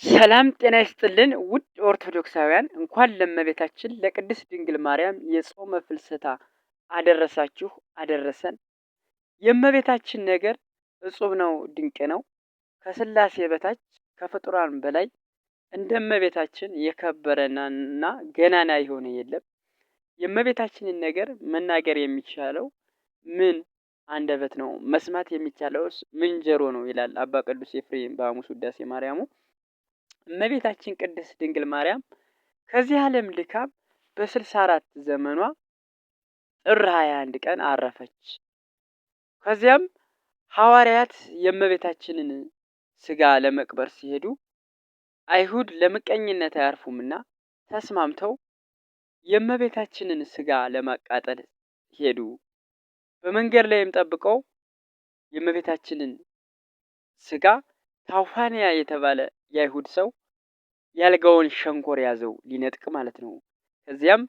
ሰላም ጤና ይስጥልን ውድ ኦርቶዶክሳውያን እንኳን ለእመቤታችን ለቅድስት ድንግል ማርያም የጾመ ፍልሰታ አደረሳችሁ አደረሰን። የእመቤታችን ነገር እጹብ ነው፣ ድንቅ ነው። ከስላሴ በታች ከፍጡራን በላይ እንደ እመቤታችን የከበረና ገናና የሆነ የለም። የእመቤታችንን ነገር መናገር የሚቻለው ምን አንደበት ነው? መስማት የሚቻለውስ ምን ጆሮ ነው? ይላል አባ ቅዱስ ኤፍሬም በሐሙስ ውዳሴ ማርያሙ። እመቤታችን ቅድስት ድንግል ማርያም ከዚህ ዓለም ድካም በ64 ዘመኗ ጥር 21 ቀን አረፈች። ከዚያም ሐዋርያት የእመቤታችንን ስጋ ለመቅበር ሲሄዱ አይሁድ ለምቀኝነት አያርፉምና ተስማምተው የእመቤታችንን ስጋ ለማቃጠል ሄዱ። በመንገድ ላይም ጠብቀው የእመቤታችንን ስጋ ታውፋንያ የተባለ የአይሁድ ሰው ያልጋውን ሸንኮር ያዘው ሊነጥቅ ማለት ነው። ከዚያም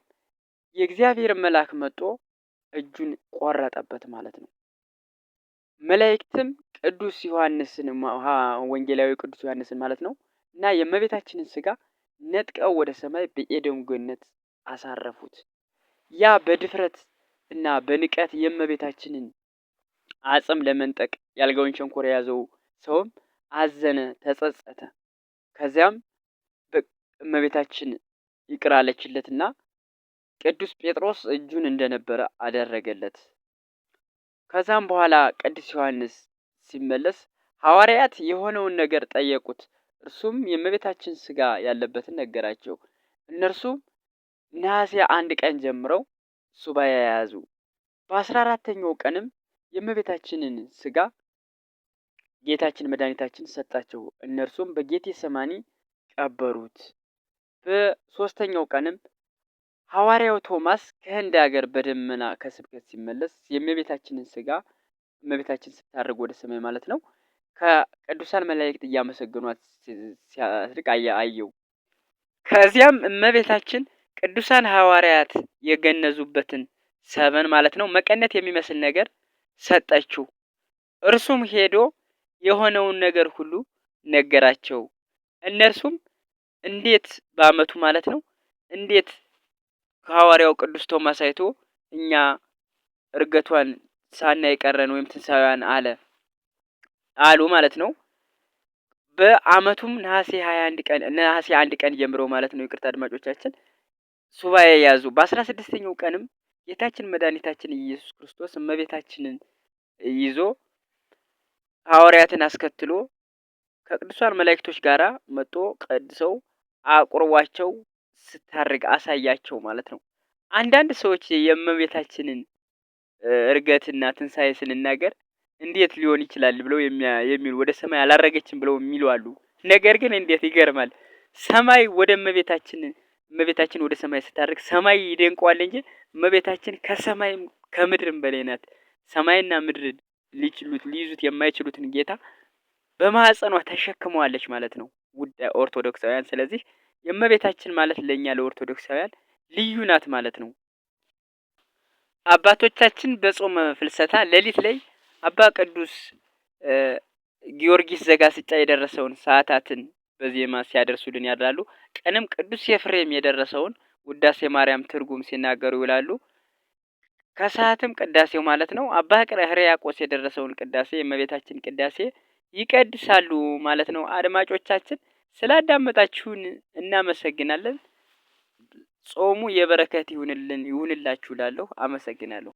የእግዚአብሔር መልአክ መጥቶ እጁን ቆረጠበት ማለት ነው። መላእክትም ቅዱስ ዮሐንስን ወንጌላዊ ቅዱስ ዮሐንስን ማለት ነው እና የእመቤታችንን ስጋ ነጥቀው ወደ ሰማይ በኤዶም ገነት አሳረፉት። ያ በድፍረት እና በንቀት የእመቤታችንን አጽም ለመንጠቅ ያልጋውን ሸንኮር የያዘው ሰውም አዘነ፣ ተጸጸተ። ከዚያም እመቤታችን ይቅር አለችለትና ቅዱስ ጴጥሮስ እጁን እንደነበረ አደረገለት። ከዛም በኋላ ቅዱስ ዮሐንስ ሲመለስ ሐዋርያት የሆነውን ነገር ጠየቁት። እርሱም የእመቤታችን ስጋ ያለበትን ነገራቸው። እነርሱም ነሐሴ 1 ቀን ጀምረው ሱባኤ ያዙ። በ14ኛው ቀንም የእመቤታችንን ስጋ ጌታችን መድኃኒታችን ሰጣቸው። እነርሱም በጌቴ ሰማኒ ቀበሩት። በ3ኛው ቀንም ሐዋርያው ቶማስ ከህንድ ሀገር በደመና ከስብከት ሲመለስ የእመቤታችንን ስጋ እመቤታችን ስታርግ ወደ ሰማይ ማለት ነው ከቅዱሳን መላእክት እያመሰገኗት ሲያርግ አየው። ከዚያም እመቤታችን ቅዱሳን ሐዋርያት የገነዙበትን ሰበን ማለት ነው መቀነት የሚመስል ነገር ሰጠችው። እርሱም ሄዶ የሆነውን ነገር ሁሉ ነገራቸው። እነርሱም እንዴት በአመቱ ማለት ነው እንዴት ከሐዋርያው ቅዱስ ቶማስ አይቶ እኛ እርገቷን ሳናይ ቀረን ወይም ትንሣኤዋን አሉ ማለት ነው። በአመቱም ነሐሴ 1 ቀን ጀምሮ ማለት ነው ይቅርታ አድማጮቻችን ሱባኤ ያዙ። በ16ኛው ቀንም ጌታችን መድኃኒታችን ኢየሱስ ክርስቶስ እመቤታችንን ይዞ ሐዋርያትን አስከትሎ ከቅዱሳን መላእክቶች ጋራ መጥቶ ቀድሰው አቁርቧቸው ስታርግ አሳያቸው ማለት ነው። አንዳንድ ሰዎች የእመቤታችንን እርገትና ትንሣኤ ስንናገር እንዴት ሊሆን ይችላል ብለው የሚሉ ወደ ሰማይ አላረገችም ብለው የሚሉ አሉ። ነገር ግን እንዴት ይገርማል! ሰማይ ወደ እመቤታችን ወደ ሰማይ ስታርግ ሰማይ ይደንቀዋል እንጂ እመቤታችን ከሰማይም ከምድርም በላይ ናት። ሰማይና ምድር ሊይዙት የማይችሉትን ጌታ በማህፀኗ ተሸክመዋለች ማለት ነው ውድ ኦርቶዶክሳውያን። ስለዚህ የእመቤታችን ማለት ለኛ ለኦርቶዶክሳውያን ልዩ ናት ማለት ነው። አባቶቻችን በጾመ ፍልሰታ ሌሊት ላይ አባ ቅዱስ ጊዮርጊስ ዘጋስጫ የደረሰውን ሰዓታትን በዜማ ሲያደርሱልን ያድራሉ። ቀንም ቅዱስ ኤፍሬም የደረሰውን ውዳሴ ማርያም ትርጉም ሲናገሩ ይውላሉ። ከሰዓትም ቅዳሴው ማለት ነው አባ ሕርያቆስ የደረሰውን ቅዳሴ የእመቤታችን ቅዳሴ ይቀድሳሉ ማለት ነው። አድማጮቻችን ስላዳመጣችሁን እናመሰግናለን። ጾሙ የበረከት ይሁንላችሁ እላለሁ። አመሰግናለሁ።